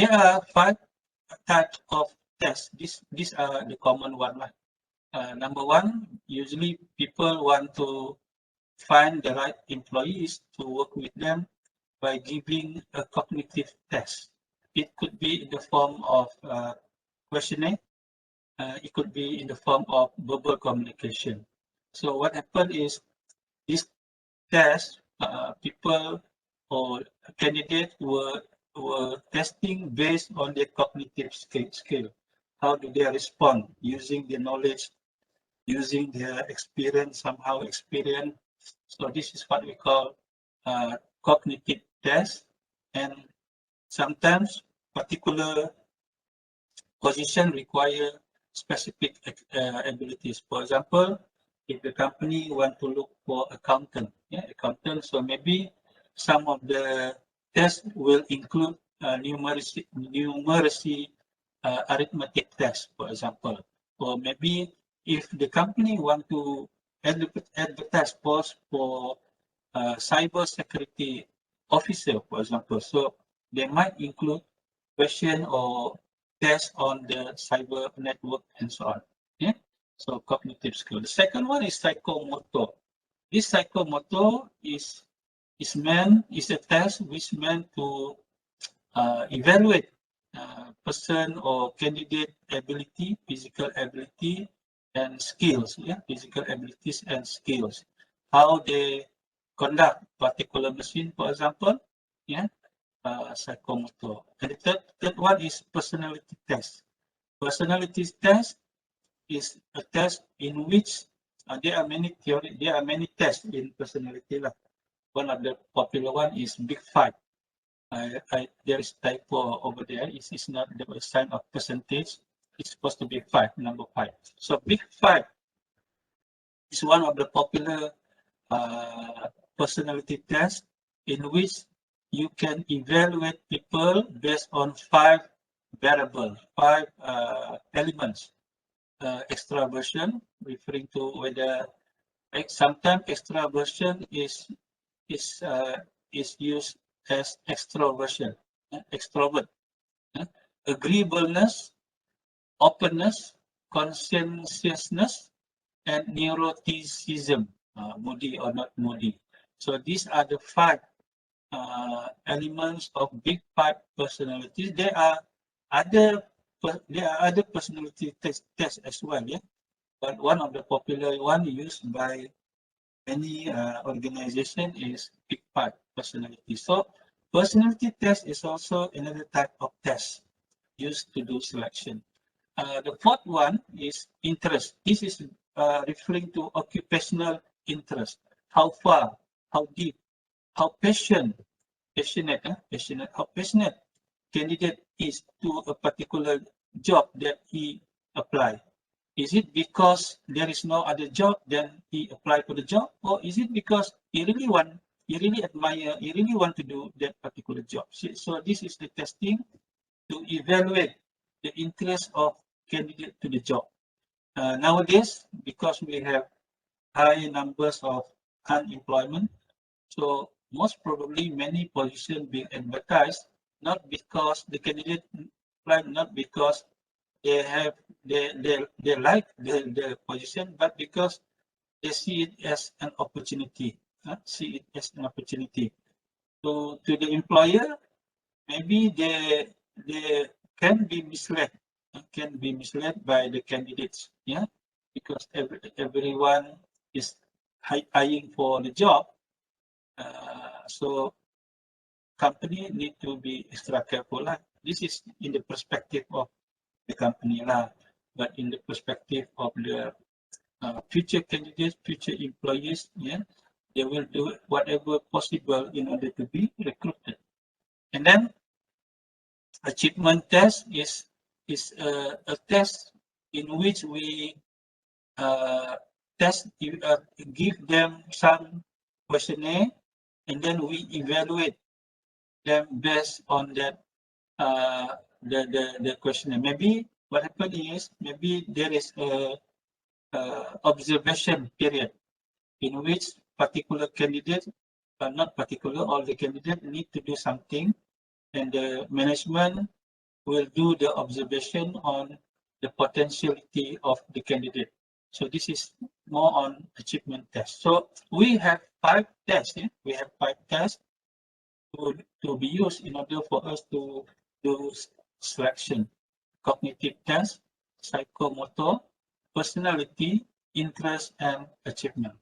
There are 5 types of tests. These are the common one. Number 1, usually people want to find the right employees to work with them by giving a cognitive test. It could be in the form of questionnaire. It could be in the form of verbal communication. So what happened is this test, people or candidates were testing based on their cognitive skill. How do they respond using the knowledge, using their experience, somehow experience. So this is what we call cognitive test, and sometimes particular position require specific abilities. For example, if the company want to look for accountant, so maybe some of the tests will include numeracy arithmetic test, for example. Or maybe if the company want to advertise post for cyber security officer, for example, so they might include question or test on the cyber network and so on. Yeah? So cognitive skill. The second one is psychomotor. This psychomotor is a test which meant to evaluate person or candidate ability, physical ability and skills. Physical abilities and skills. How they conduct particular machine, for example. Psychomotor. And the third one is personality test. Personality test is a test in which there are many tests in personality. One of the popular one is Big Five. There is typo over there. It's not the sign of percentage. It's supposed to be 5, number 5. So Big Five is one of the popular personality tests in which you can evaluate people based on 5 variables, 5 elements. Extraversion, referring to whether sometimes extraversion is used as extroversion, extrovert. Agreeableness, openness, conscientiousness, and neuroticism, moody or not moody. So these are the 5 elements of Big Five personalities. There are other personality tests as well, but one of the popular one used by many organizations is Big Five personality. So personality test is also another type of test used to do selection. The fourth one is interest. This is referring to occupational interest. How far, how deep, how passionate candidate is to a particular job that he applied. Is it because there is no other job, then he applied for the job, or is it because he really admire, he really want to do that particular job? So this is the testing to evaluate the interest of candidate to the job. Nowadays, because we have high numbers of unemployment, so most probably many positions being advertised, not because the candidate applied, not because they like the position, but because they see it as an opportunity. So to the employer, maybe they can be misled by the candidates, because everyone is eyeing for the job. So company need to be extra careful. This is in the perspective of the company, but in the perspective of the future candidates, future employees, they will do whatever possible in order to be recruited. And then achievement test is a test in which we give them some questionnaire, and then we evaluate them based on that the questionnaire. Maybe what happened is, maybe there is a observation period in which particular candidate, not particular, all the candidates need to do something, and the management will do the observation on the potentiality of the candidate. So this is more on achievement test. So we have 5 tests. Yeah? We have 5 tests to be used in order for us to do selection. Cognitive test, psychomotor, personality, interest, and achievement.